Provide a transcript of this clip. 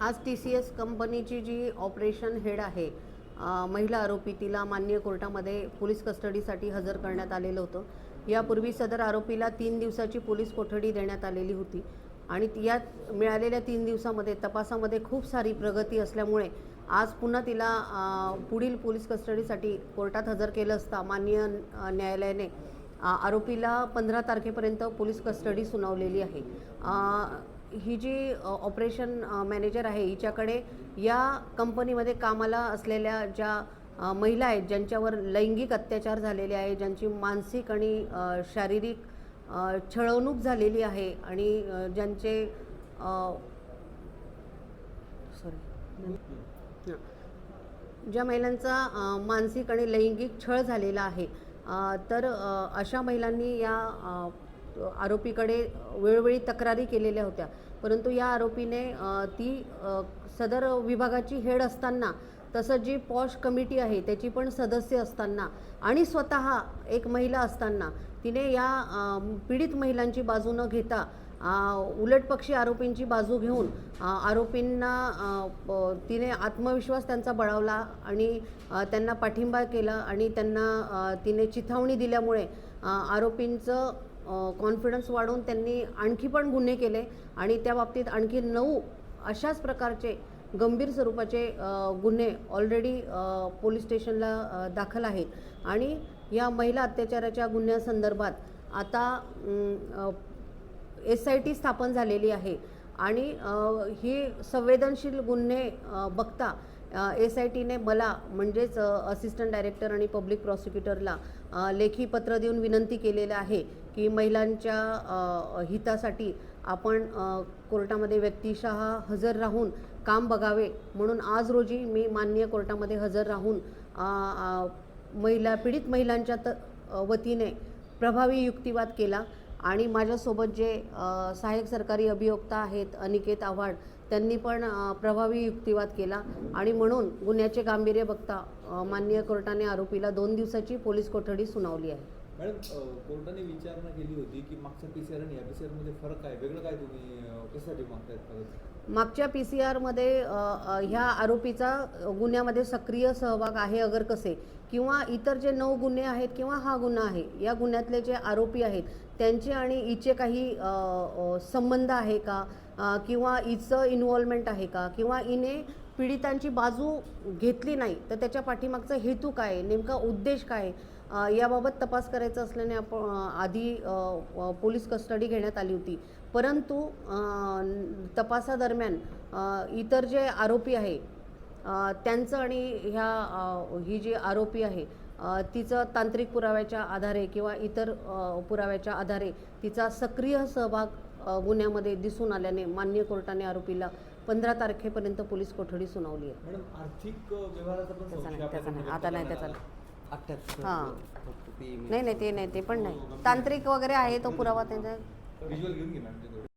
आज TCS कंपनीची जी operation head आहे, महिला आरोपी, तिला माननीय कोर्टामध्ये पोलीस कस्टडीसाठी हजर करण्यात आलेलं होतं. यापूर्वी सदर आरोपीला 3 दिवसाची पोलीस कोठडी देण्यात आलेली होती आणि यात मिळालेल्या 3 दिवसामध्ये तपासामध्ये खूप सारी प्रगती असल्यामुळे आज पुन्हा तिला पुढील पोलीस कस्टडीसाठी कोर्टात हजर केलं असता माननीय न्यायालयाने आरोपीला 15 तारखेपर्यंत पोलीस कस्टडी सुनावलेली आहे. ही जी ऑपरेशन मॅनेजर आहे, हिच्याकडे या कंपनीमध्ये कामाला असलेल्या ज्या महिला आहेत, ज्यांच्यावर लैंगिक अत्याचार झालेले आहे, ज्यांची मानसिक आणि शारीरिक छळवणूक झालेली आहे आणि ज्यांचे ज्या महिलांचा मानसिक आणि लैंगिक छळ झालेला आहे, तर अशा महिलांनी या आरोपीकडे वेळोवेळी तक्रारी केलेल्या होत्या. परंतु या आरोपीने ती सदर विभागाची हेड असताना, तसंच जी पॉश कमिटी आहे त्याची पण सदस्य असताना आणि स्वतः एक महिला असताना तिने या पीडित महिलांची बाजू न घेता उलटपक्षी आरोपींची बाजू घेऊन आरोपींना तिने आत्मविश्वास त्यांचा बळावला आणि त्यांना पाठिंबा केला आणि त्यांना तिने चिथावणी दिल्यामुळे आरोपींचं कॉन्फिडन्स वाढवून त्यांनी आणखी पण गुन्हे केले आणि त्या बाबतीत आणखी 9 अशाच प्रकारचे गंभीर स्वरूपाचे गुन्हे ऑलरेडी पोलीस स्टेशनला दाखल आहेत आणि या महिला अत्याचाराच्या गुन्ह्यासंदर्भात आता SIT स्थापन झालेली आहे आणि ही संवेदनशील गुन्हे बघता SITने मला म्हणजेच असिस्टंट डायरेक्टर आणि पब्लिक प्रॉसिक्युटरला लेखी पत्र देऊन विनंती केलेलं आहे की महिलांच्या हितासाठी आपण कोर्टामध्ये व्यक्तिशः हजर राहून काम बघावे. म्हणून आज रोजी मी माननीय कोर्टामध्ये हजर राहून पीडित महिलांच्या वतीने प्रभावी युक्तिवाद केला आणि माझ्यासोबत जे सहाय्यक सरकारी अभियोक्ता आहेत अनिकेत आव्हाड, त्यांनी पण प्रभावी युक्तिवाद केला आणि म्हणून गुन्ह्याचे गांभीर्य बघता माननीय कोर्टाने आरोपीला 2 दिवसाची पोलीस कोठडी सुनावली आहे. मॅडम, कोर्टाने विचारणा केली होती की मागच्या PCR आणि या PCR मध्ये फरक काय, वेगळं काय तुम्ही कशासाठी मागतायत? मागच्या PCR मध्ये ह्या आरोपीचा गुन्ह्यामध्ये सक्रिय सहभाग आहे अगर कसे, किंवा इतर जे 9 गुन्हे आहेत किंवा हा गुन्हा आहे, या गुन्ह्यातले जे आरोपी आहेत त्यांचे आणि हिचे काही संबंध आहे का, किंवा हिचं इन्व्हॉल्वमेंट आहे का, किंवा हिने पीडितांची बाजू घेतली नाही तर त्याच्या पाठीमागचा हेतू काय, नेमका उद्देश काय, याबाबत तपास करायचा असल्याने आपण आधी पोलीस कस्टडी घेण्यात आली होती. परंतु तपासादरम्यान इतर जे आरोपी आहे त्यांचं आणि ही जी आरोपी आहे तिचं तांत्रिक पुराव्याच्या आधारे किंवा इतर पुराव्याच्या आधारे तिचा सक्रिय सहभाग गुन्ह्यामध्ये दिसून आल्याने माननीय कोर्टाने आरोपीला 15 तारखेपर्यंत पोलीस कोठडी सुनावली आहे. मॅडम, आर्थिक व्यवहाराचा पण आता नाही त्याचा हां ते नाही ते पण नाही, तांत्रिक वगैरे आहे तो पुरावा त्यांचा. व्हिज्युअल घेऊन घे मॅम.